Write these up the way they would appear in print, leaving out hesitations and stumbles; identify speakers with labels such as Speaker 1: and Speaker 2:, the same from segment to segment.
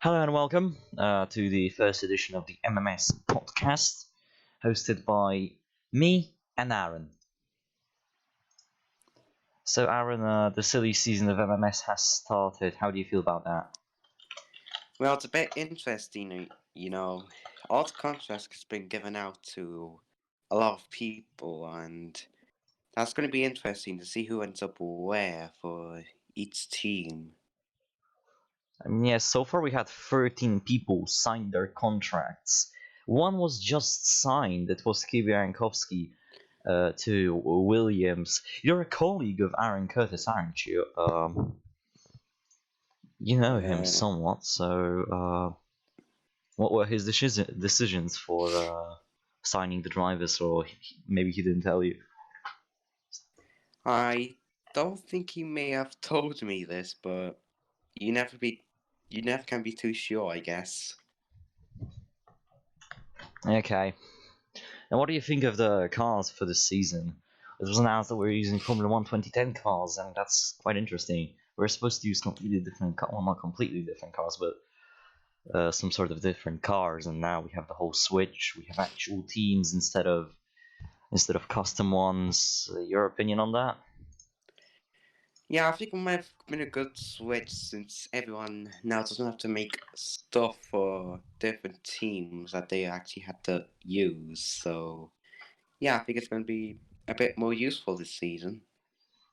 Speaker 1: Hello and welcome to the first edition of the MMS podcast, hosted by me and Aaron. So, Aaron, the silly season of MMS has started. How do you feel about that?
Speaker 2: Well, it's a bit interesting, all the contracts has been given out to a lot of people, and that's going to be interesting to see who ends up where for each team.
Speaker 1: I mean, yes, so far we had 13 people sign their contracts. One was just signed. It was Kiwiankowski to Williams. You're a colleague of Aaron Curtis, aren't you? You know him
Speaker 2: Uh,
Speaker 1: somewhat, so what were his decisions for signing the drivers, or maybe he didn't tell you?
Speaker 2: I don't think he may have told me this, but you never be, you never can be too sure, I guess.
Speaker 1: Okay. And what do you think of the cars for this season? It was announced that we're using Formula One 2010 cars, and that's quite interesting. We're supposed to use completely different, well, not completely different cars, but some sort of different cars, and now we have the whole switch. We have actual teams instead of custom ones. Your opinion on that?
Speaker 2: Yeah, I think it might have been a good switch since everyone now doesn't have to make stuff for different teams that they actually had to use. So, yeah, I think it's going to be a bit more useful this season.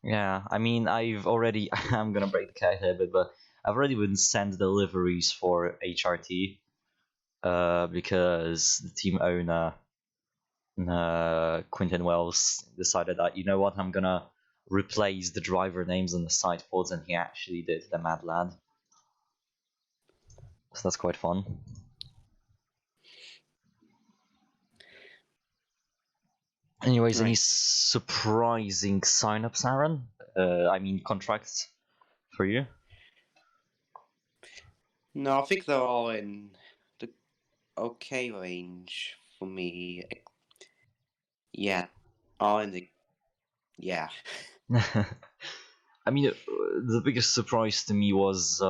Speaker 1: Yeah, I mean, I'm gonna break the cat here a bit, but I've already been sent deliveries for HRT, because the team owner, Quinton Wells, decided that, you know what, I'm gonna replace the driver names on the side pods, and he actually did, the mad lad. So that's quite fun. Anyways, any
Speaker 2: Right.
Speaker 1: surprising sign-ups, Aaron? I mean, contracts for you?
Speaker 2: No, I think they're all in the okay range for me. Yeah, all in the. Yeah.
Speaker 1: I mean, the biggest surprise to me was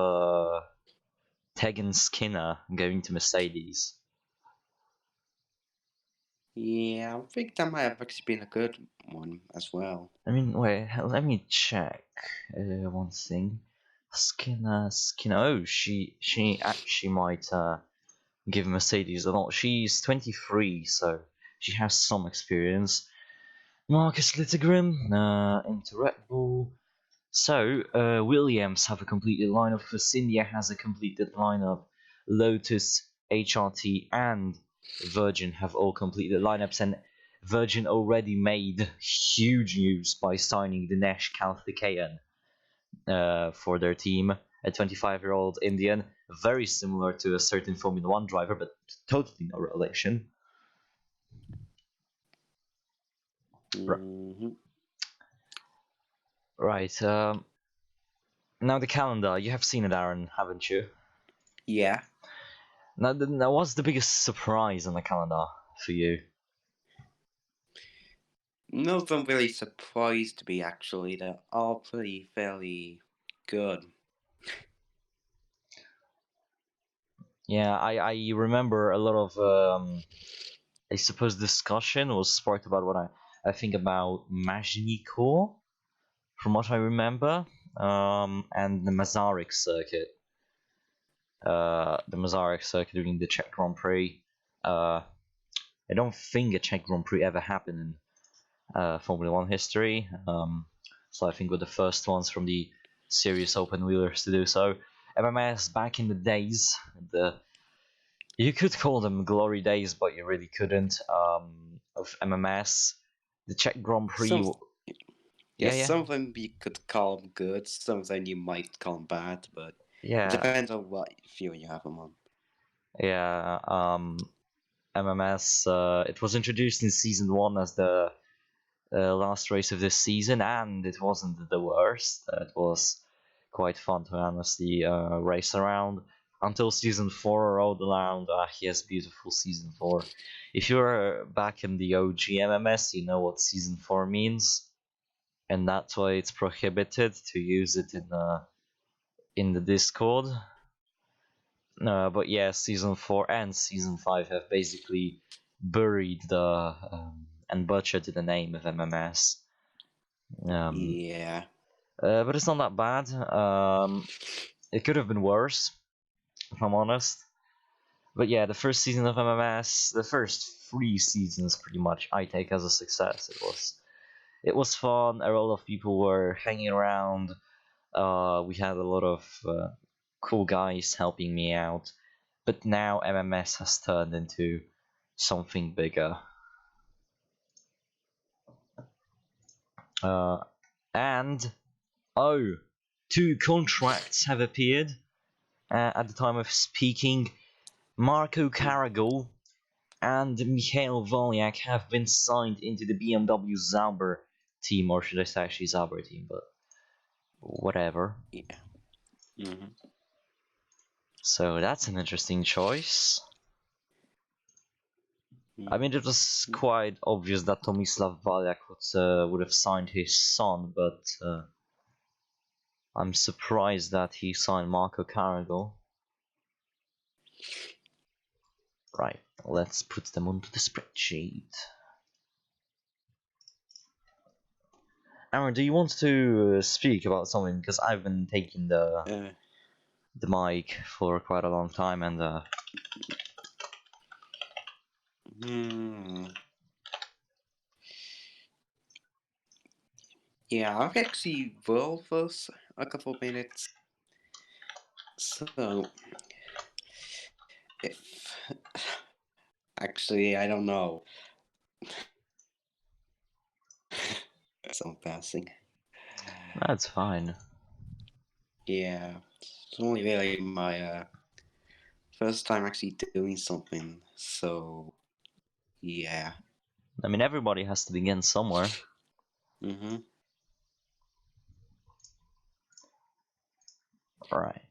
Speaker 1: Tegan Skinner going to Mercedes.
Speaker 2: Yeah, I think that might have actually been a good one as well.
Speaker 1: I mean, wait, let me check one thing. Skinner. Oh, she actually might give Mercedes a lot. She's 23, so she has some experience. Marcus Littegrim into Red Bull. So, Williams have a completed lineup. Force India has a completed lineup. Lotus, HRT, and Virgin have all completed lineups, and Virgin already made huge news by signing Dinesh Karthikeyan for their team, a 25-year-old Indian, very similar to a certain Formula One driver, but totally no relation.
Speaker 2: Hmm.
Speaker 1: Right. Now the calendar. You have seen it, Aaron, haven't you?
Speaker 2: Yeah.
Speaker 1: Now, what's the biggest surprise on the calendar for you?
Speaker 2: None of them really surprised me, actually. They're all pretty fairly good.
Speaker 1: Yeah, I remember a lot of I suppose discussion was sparked about what I think about Majniko, from what I remember, and the Masaryk circuit. The Masaryk circuit during the Czech Grand Prix. I don't think a Czech Grand Prix ever happened in Formula One history. So I think we're the first ones from the serious open wheelers to do so. MMS back in the days, the you could call them glory days, but you really couldn't. Of MMS, the Czech Grand Prix.
Speaker 2: Some, yeah,
Speaker 1: Yeah, yeah,
Speaker 2: some of them you could call them good, some of them you might call them bad, but it
Speaker 1: yeah,
Speaker 2: depends on what view you have them on.
Speaker 1: yeah. MMS. It was introduced in season one as the last race of this season, and it wasn't the worst. It was quite fun to honestly race around until season 4 rolled around. Yes, beautiful season 4. If you're back in the OG MMS, you know what season 4 means, and that's why it's prohibited to use it in the Discord. But yeah, season 4 and season 5 have basically buried the and butchered the name of MMS.
Speaker 2: Yeah.
Speaker 1: But it's not that bad. It could have been worse, if I'm honest. But yeah, the first season of MMS, the first 3 seasons, pretty much, I take as a success. It was fun. A lot of people were hanging around. We had a lot of cool guys helping me out. But now MMS has turned into something bigger. And oh, 2 contracts have appeared at the time of speaking. Marco Caragol and Mikhail Volyak have been signed into the BMW Sauber team, or should I say actually Sauber team, but whatever.
Speaker 2: Yeah. Mm-hmm.
Speaker 1: So that's an interesting choice. I mean, it was quite obvious that Tomislav Volyak would have signed his son, but I'm surprised that he signed Marco Caragol. Right, let's put them onto the spreadsheet. Aaron, do you want to speak about something? Because I've been taking the mic for quite a long time, and
Speaker 2: Yeah, I've actually will for a couple minutes. So, if actually, I don't know. So passing.
Speaker 1: that's fine.
Speaker 2: Yeah, it's only really my first time actually doing something. So, yeah.
Speaker 1: I mean, everybody has to begin somewhere.
Speaker 2: Mm-hmm.
Speaker 1: Right.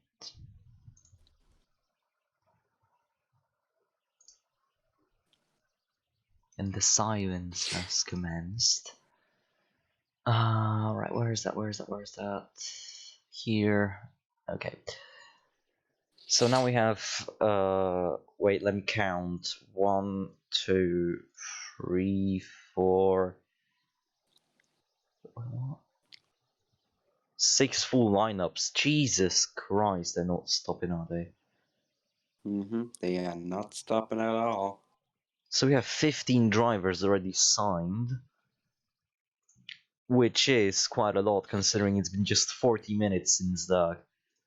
Speaker 1: And the silence has commenced. Right, where is that? Here. Okay. So now we have, wait, let me count. 1, 2, 3, 4, 6 full lineups. Jesus Christ, they're not stopping, are they?
Speaker 2: Mm-hmm. They are not stopping at all.
Speaker 1: So we have 15 drivers already signed, which is quite a lot considering it's been just 40 minutes since the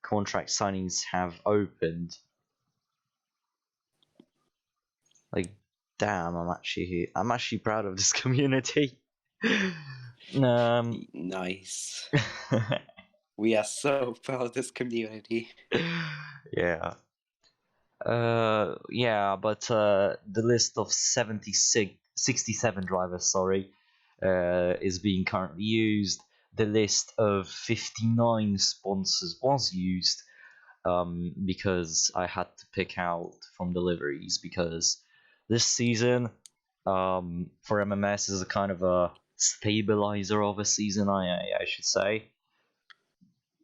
Speaker 1: contract signings have opened. Like, damn, I'm actually proud of this community.
Speaker 2: Nice. We are so proud of this community.
Speaker 1: Yeah. Yeah, but the list of 67 drivers, sorry, is being currently used. The list of 59 sponsors was used, because I had to pick out from deliveries, because this season, for MMS is a kind of a stabilizer of a season, I should say.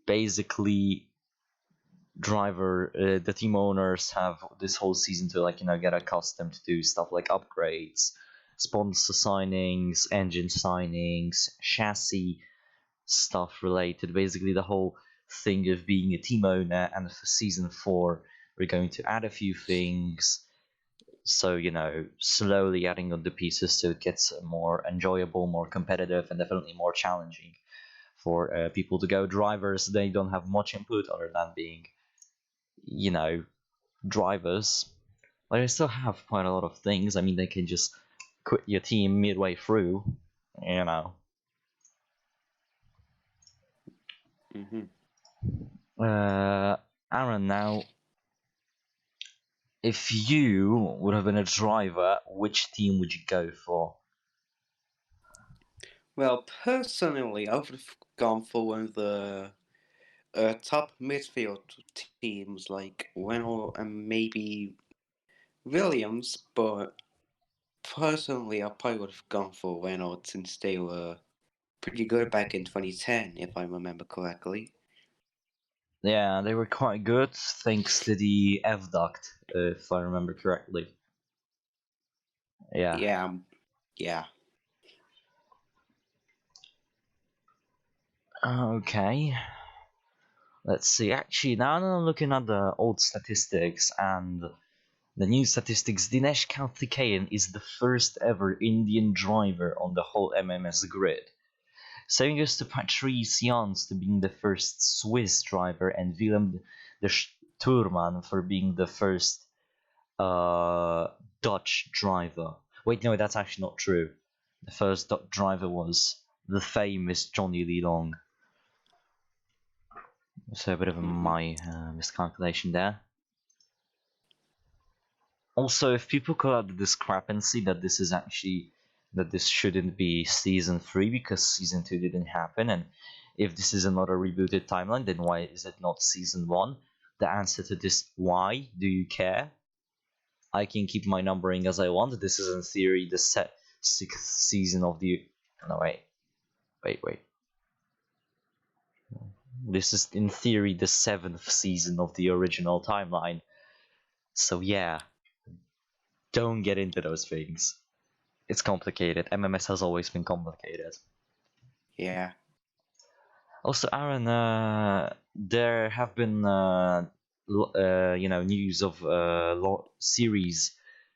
Speaker 1: Basically, the team owners have this whole season to get accustomed to do stuff like upgrades, sponsor signings, engine signings, chassis stuff related. Basically, the whole thing of being a team owner. And for season 4, we're going to add a few things. So, slowly adding on the pieces so it gets more enjoyable, more competitive, and definitely more challenging for people to go. Drivers, they don't have much input other than being, drivers. But they still have quite a lot of things. I mean, they can just quit your team midway through, you know. Aaron, now, if you would have been a driver, which team would you go for?
Speaker 2: Well, personally, I would have gone for one of the top midfield teams like Renault and maybe Williams, but personally, I probably would have gone for Renault since they were pretty good back in 2010, if I remember correctly.
Speaker 1: Yeah, they were quite good thanks to the F duct, if I remember correctly. Yeah.
Speaker 2: Yeah, yeah.
Speaker 1: Okay. Let's see. Actually, now that I'm looking at the old statistics and the new statistics, Dinesh Karthikeyan is the first ever Indian driver on the whole MMS grid. Same goes to Patrice Jans to being the first Swiss driver, and Willem de Sturman for being the first Dutch driver. Wait, no, that's actually not true. The first Dutch driver was the famous Johnny Lee Long. So a bit of a miscalculation there. Also, if people call out the discrepancy that this shouldn't be season 3 because season 2 didn't happen, and if this is another rebooted timeline, then why is it not season 1? The answer to this, why do you care? I can keep my numbering as I want. This is in theory the sixth season of the. No, wait. This is in theory the 7th season of the original timeline. So yeah, don't get into those things. It's complicated. MMS has always been complicated.
Speaker 2: Yeah.
Speaker 1: Also, Aaron, there have been news of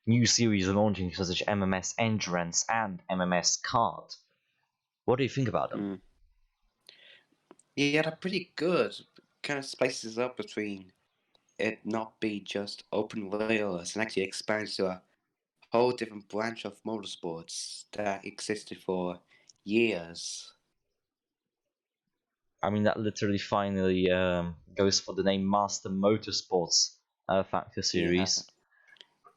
Speaker 1: new series launching such as MMS Endurance and MMS Kart. What do you think about them?
Speaker 2: Mm. Yeah, they're pretty good. Kind of spices up between it not be just open rails and actually expands to a whole different branch of motorsports that existed for years.
Speaker 1: I mean, that literally finally goes for the name Master Motorsports Factor
Speaker 2: Yeah,
Speaker 1: Series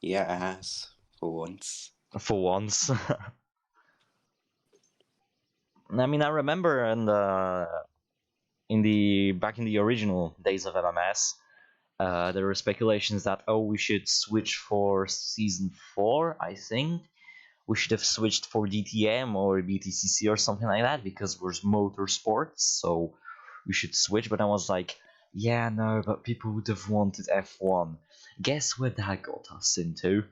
Speaker 2: yeah, it has for once.
Speaker 1: for once. I mean, I remember back in the original days of MMS, there were speculations that we should switch for season 4. I think we should have switched for DTM or BTCC or something like that because we're motorsports, so we should switch. But I was like, yeah, no, but people would have wanted F1. Guess what that got us into?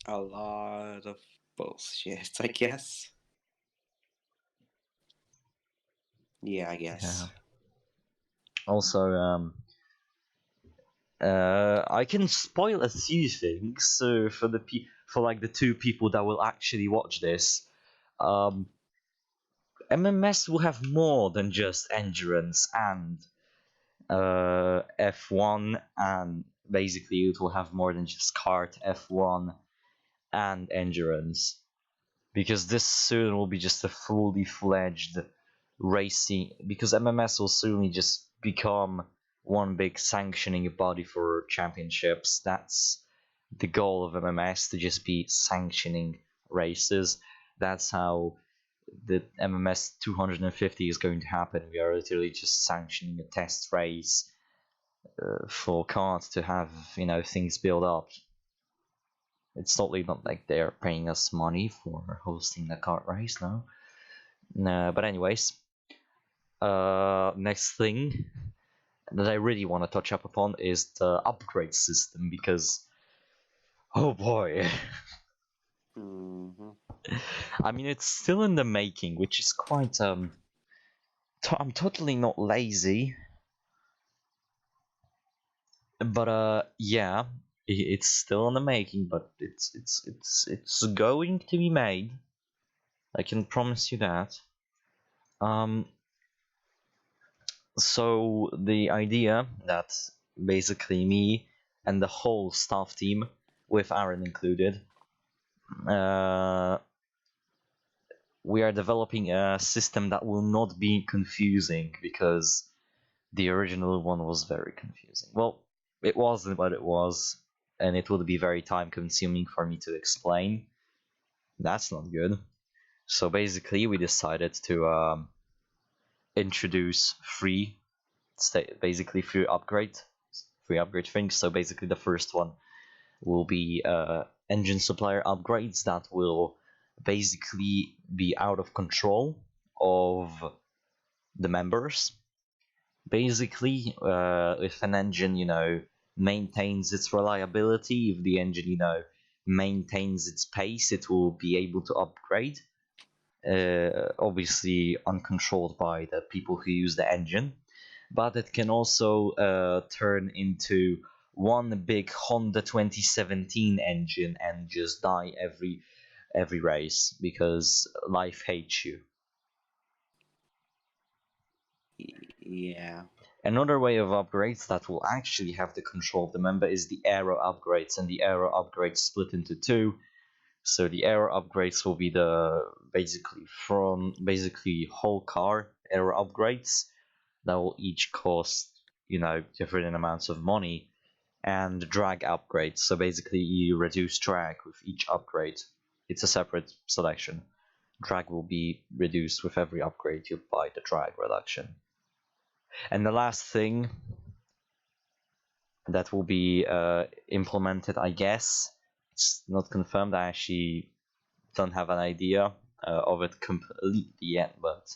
Speaker 2: A lot of bullshit, I guess. Yeah, I
Speaker 1: Yeah.
Speaker 2: guess.
Speaker 1: Also, I can spoil a few things. So for like the 2 people that will actually watch this, MMS will have more than just endurance and F1, and basically it will have more than just kart, F1, and endurance, because this soon will be just a fully fledged racing. Because MMS will soon just become one big sanctioning body for championships. That's the goal of MMS, to just be sanctioning races. That's how the MMS 250 is going to happen. We are literally just sanctioning a test race for cards to have things build up. It's totally not like they're paying us money for hosting the kart race, no. But anyways, next thing that I really want to touch up upon is the upgrade system, because oh boy.
Speaker 2: Mm-hmm.
Speaker 1: I mean, it's still in the making, which is quite I'm totally not lazy, but yeah, it's still in the making, but it's going to be made. I can promise you that. Um, so the idea that basically me and the whole staff team, with Aaron included, uh, we are developing a system that will not be confusing, because the original one was very confusing. Well, it wasn't, but it was, and it would be very time consuming for me to explain. That's not good. So basically, we decided to introduce basically free upgrade things. So basically, the first one will be engine supplier upgrades that will basically be out of control of the members. Basically, if an engine, maintains its reliability, if the engine, maintains its pace, it will be able to upgrade. Obviously, uncontrolled by the people who use the engine, but it can also turn into one big Honda 2017 engine and just die every race because life hates you.
Speaker 2: Yeah.
Speaker 1: Another way of upgrades that will actually have the control of the member is the aero upgrades, and the aero upgrades split into two. So the aero upgrades will be the basically whole car aero upgrades that will each cost different amounts of money, and drag upgrades. So basically you reduce drag with each upgrade. It's a separate selection. Drag will be reduced with every upgrade you buy the drag reduction. And the last thing that will be implemented, I guess, it's not confirmed. I actually don't have an idea of it completely yet, but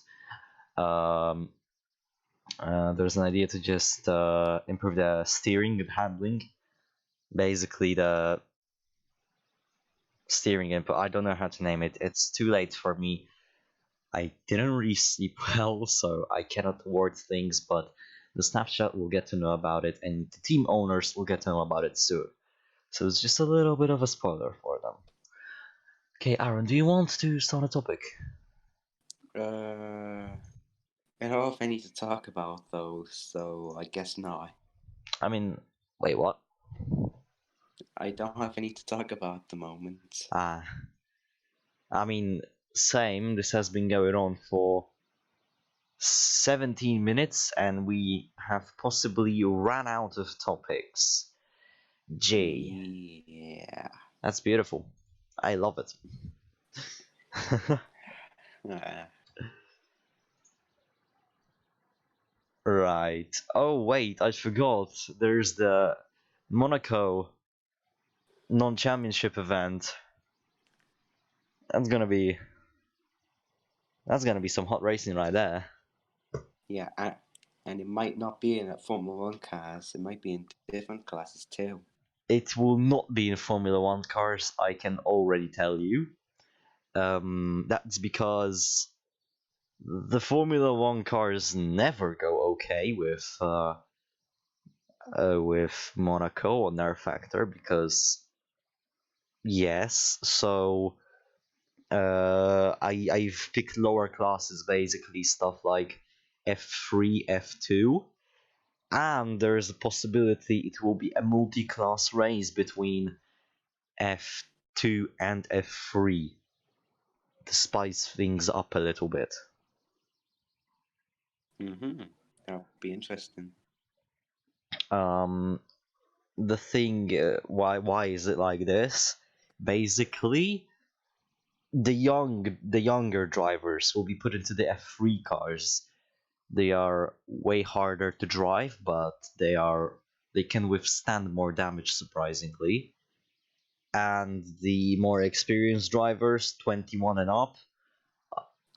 Speaker 1: there's an idea to just improve the steering and handling. Basically, the steering input. I don't know how to name it. It's too late for me. I didn't really sleep well, so I cannot word things, but the Snapchat will get to know about it, and the team owners will get to know about it soon. So it's just a little bit of a spoiler for them. Okay, Aaron, do you want to start a topic?
Speaker 2: I don't know if I need to talk about those, so I guess not.
Speaker 1: I mean, wait, what?
Speaker 2: I don't have any to talk about at the moment.
Speaker 1: I mean, same. This has been going on for 17 minutes, and we have possibly ran out of topics. Gee,
Speaker 2: Yeah.
Speaker 1: that's beautiful. I love it. Right. Oh, wait, I forgot. There's the Monaco non-championship event. That's gonna be some hot racing right there.
Speaker 2: Yeah, and it might not be in Formula One cars. It might be in different classes too.
Speaker 1: It will not be in Formula One cars, I can already tell you. That's because the Formula One cars never go okay with Monaco or their factor because yes, so I've picked lower classes, basically stuff like F3, F2, and there's a possibility it will be a multi-class race between F2 and F3 to spice things up a little bit.
Speaker 2: That'll be interesting.
Speaker 1: The thing, why is it like this? Basically, the younger drivers will be put into the F3 cars. They are way harder to drive, but they can withstand more damage surprisingly. And the more experienced drivers, 21 and up,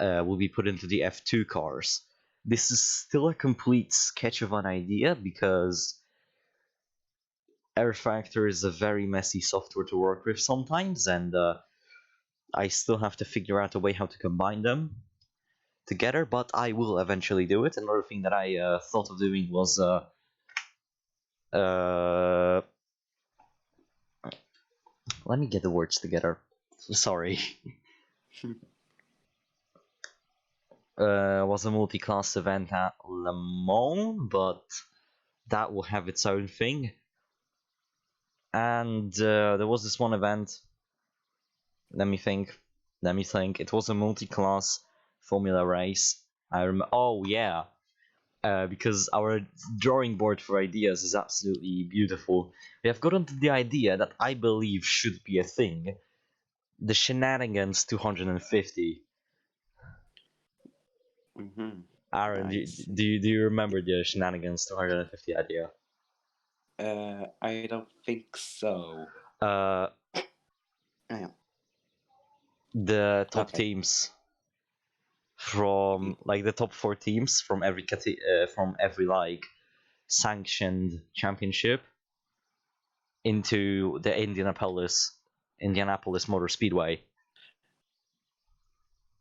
Speaker 1: will be put into the F2 cars. This is still a complete sketch of an idea because Air Factor is a very messy software to work with sometimes, and I still have to figure out a way how to combine them together, but I will eventually do it. Another thing that I thought of doing was let me get the words together. Sorry. Was a multi-class event at Le Mans, but that will have its own thing. And there was this one event. Let me think. It was a multi-class Formula race. I remember. Oh yeah, because our drawing board for ideas is absolutely beautiful. We have gotten to the idea that I believe should be a thing: the Shenanigans 250. Aaron, do you remember the Shenanigans 250 idea?
Speaker 2: I don't think so.
Speaker 1: Uh,
Speaker 2: Yeah.
Speaker 1: the top
Speaker 2: Okay.
Speaker 1: teams from like the top 4 teams from every like sanctioned championship into the Indianapolis Motor Speedway,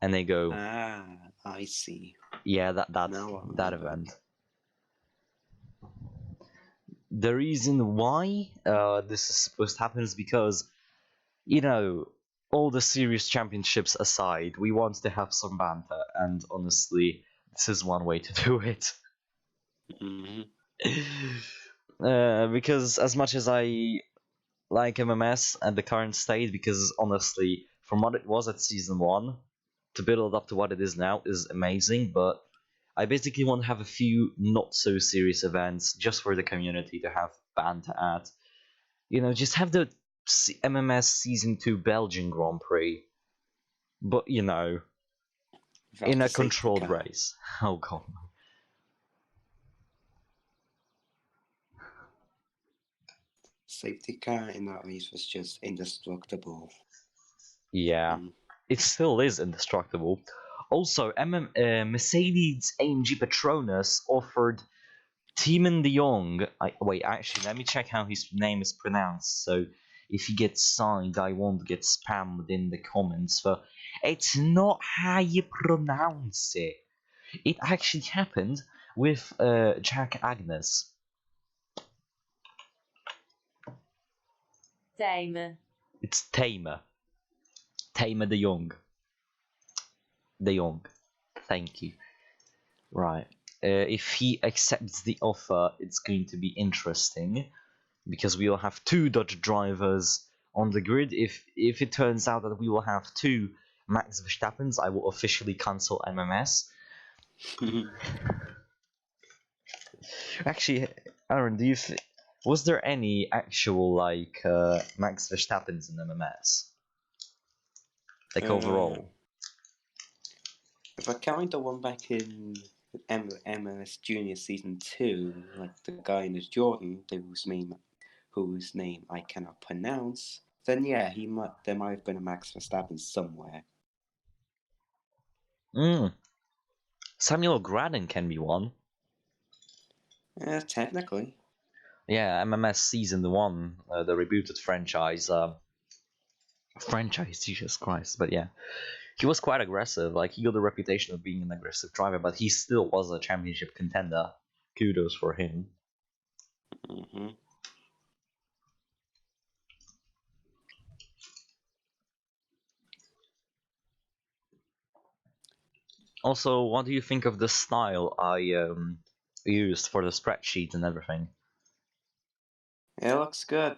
Speaker 1: and they go.
Speaker 2: Ah, I see.
Speaker 1: Yeah, that
Speaker 2: Now I
Speaker 1: that
Speaker 2: remember.
Speaker 1: event. The reason why this is supposed to happen is because, all the serious championships aside, we want to have some banter, and honestly, this is one way to do it.
Speaker 2: Hmm.
Speaker 1: Because as much as I like MMS at the current state, because honestly, from what it was at season 1, to build it up to what it is now is amazing, but I basically want to have a few not so serious events just for the community to have banter at. Just have the MMS Season 2 Belgian Grand Prix, but
Speaker 2: Without
Speaker 1: in
Speaker 2: the
Speaker 1: a
Speaker 2: safety
Speaker 1: controlled
Speaker 2: car.
Speaker 1: race. Oh god.
Speaker 2: Safety car in that race was just indestructible.
Speaker 1: Yeah, it still is indestructible. Also, Mercedes AMG Petronas offered Timon de Jong. Wait, actually, let me check how his name is pronounced. So, if he gets signed, I won't get spammed in the comments. For it's not how you pronounce it. It actually happened with Jack Agnes.
Speaker 3: Tamer.
Speaker 1: It's Tamer. Tamer de Jong. De Jong. Thank you. Right. If he accepts the offer, it's going to be interesting because we will have 2 Dodge drivers on the grid. If it turns out that we will have 2 Max Verstappens, I will officially cancel MMS. Actually, Aaron, was there any actual Max Verstappens in MMS? Like overall?
Speaker 2: If I count the one back in MMS Junior Season 2, like the guy in the Jordan, whose name I cannot pronounce, then yeah, there might have been a Max Verstappen somewhere.
Speaker 1: Samuel Graden can be one.
Speaker 2: Technically.
Speaker 1: Yeah, MMS Season 1, the rebooted franchise. Jesus Christ. But yeah, he was quite aggressive. Like, he got the reputation of being an aggressive driver, but he still was a championship contender. Kudos for him.
Speaker 2: Mm-hmm.
Speaker 1: Also, what do you think of the style I used for the spreadsheet and everything?
Speaker 2: It looks good.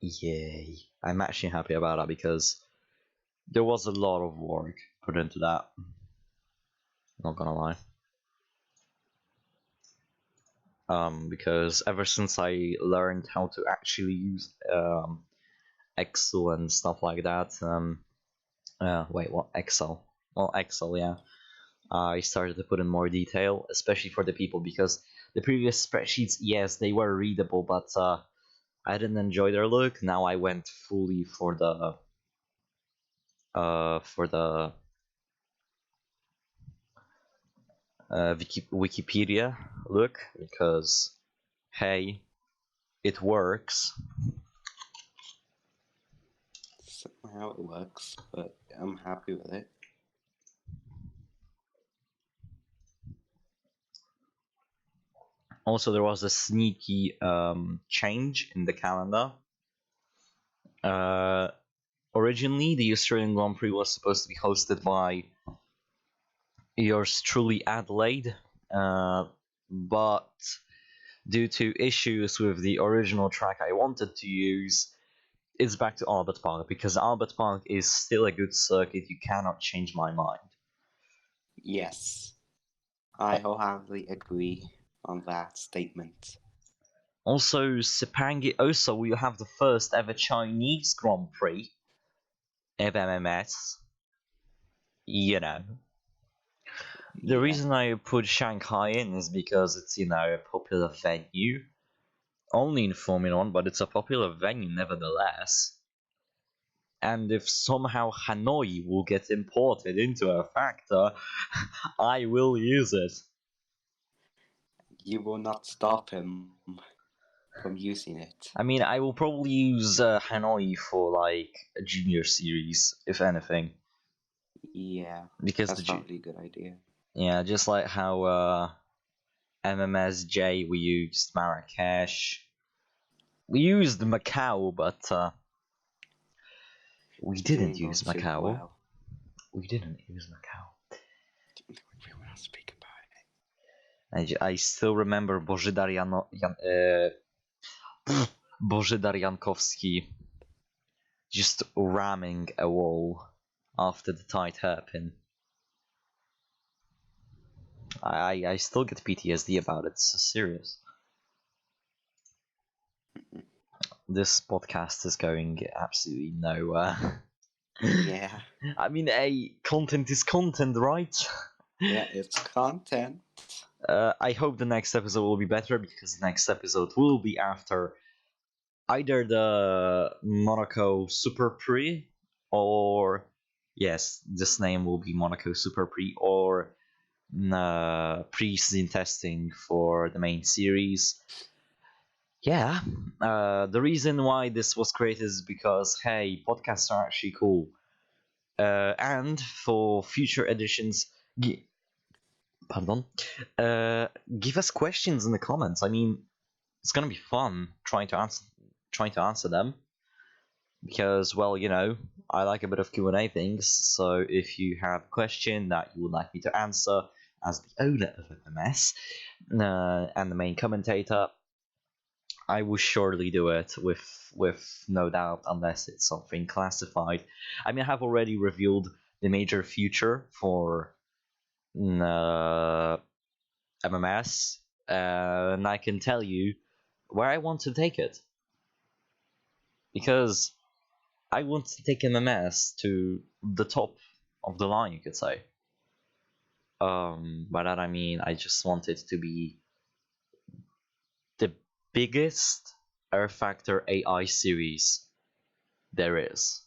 Speaker 1: Yay. I'm actually happy about that because there was a lot of work put into that. Not gonna lie. Because ever since I learned how to actually use Excel and stuff like that, wait, what? Excel? Well, Excel, yeah. I started to put in more detail, especially for the people, because the previous spreadsheets, yes, they were readable, but I didn't enjoy their look. Now I went fully for the Wikipedia look, because hey, it works.
Speaker 2: Somehow it works, but I'm happy with it.
Speaker 1: Also, there was a sneaky change in the calendar. Originally, the Australian Grand Prix was supposed to be hosted by yours truly, Adelaide, but due to issues with the original track I wanted to use, it's back to Albert Park, because Albert Park is still a good circuit. You cannot change my mind.
Speaker 2: Yes. I wholeheartedly agree on that statement.
Speaker 1: Also, Sepang. Also, we have the first ever Chinese Grand Prix of MMS. The reason I put Shanghai in is because it's, a popular venue. Only in Formula 1, but it's a popular venue nevertheless. and if somehow Hanoi will get imported into a factor, I will use it.
Speaker 2: You will not stop him from using it.
Speaker 1: I mean, I will probably use Hanoi for like a junior series, if anything.
Speaker 2: Yeah,
Speaker 1: Because
Speaker 2: that's probably a good idea.
Speaker 1: yeah, just like how MMSJ we used Marrakesh. We used Macau, but we didn't
Speaker 2: Didn't go
Speaker 1: use
Speaker 2: too
Speaker 1: Macau.
Speaker 2: well.
Speaker 1: We didn't use Macau.
Speaker 2: We will not speak about it.
Speaker 1: I still remember Bożydar Bożydar Jankowski just ramming a wall after the tight hairpin. I still get PTSD about it. It's so serious. This podcast is going absolutely nowhere.
Speaker 2: Yeah.
Speaker 1: I mean, content is content, right?
Speaker 2: Yeah, it's content.
Speaker 1: I hope the next episode will be better because the next episode will be after either the Monaco Super Prix or yes, this name will be Monaco Super Prix or pre-season testing for the main series. Yeah, the reason why this was created is because hey, podcasts are actually cool, and for future editions, give us questions in the comments. I mean, it's gonna be fun trying to answer them because, well, you know, I like a bit of Q&A things. So if you have a question that you would like me to answer as the owner of MMS and the main commentator, I will surely do it with no doubt, unless it's something classified. I mean, I have already revealed the major future for MMS, and I can tell you where I want to take it. Because I want to take MMS to the top of the line, you could say. By that I mean I just want it to be the biggest Air Factor AI series there is.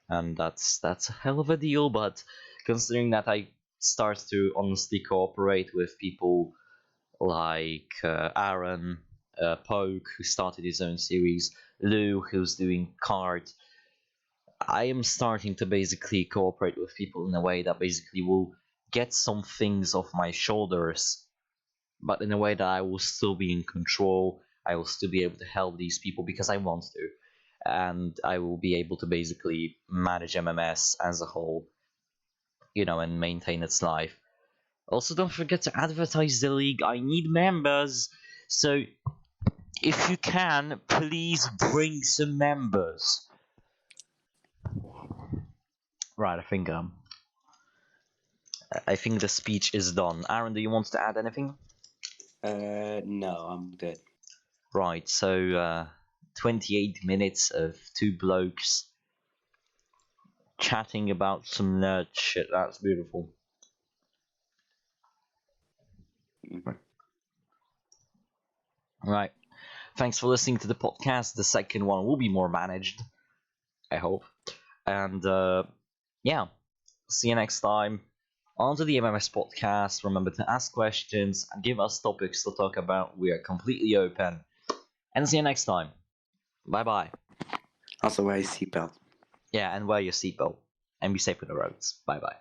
Speaker 1: And that's a hell of a deal, but considering that I start to honestly cooperate with people like Aaron, Poke, who started his own series, Lou, who's doing card, I am starting to basically cooperate with people in a way that basically will get some things off my shoulders, but in a way that I will still be in control. I will still be able to help these people because I want to, and I will be able to basically manage MMS as a whole, you know, and maintain its life. Also, don't forget to advertise the league. I need members, so if you can, please bring some members. Right, I think the speech is done. Aaron, do you want to add anything?
Speaker 2: No, I'm good.
Speaker 1: Right, so 28 minutes of two blokes chatting about some nerd shit. That's beautiful. Right. Thanks for listening to the podcast. The second one will be more managed, I hope. And yeah, see you next time. On to the MMS podcast. Remember to ask questions and give us topics to talk about. We are completely open. And see you next time. Bye bye.
Speaker 2: Also, wear a seatbelt.
Speaker 1: Yeah, and wear your seatbelt. And be safe on the roads. Bye bye.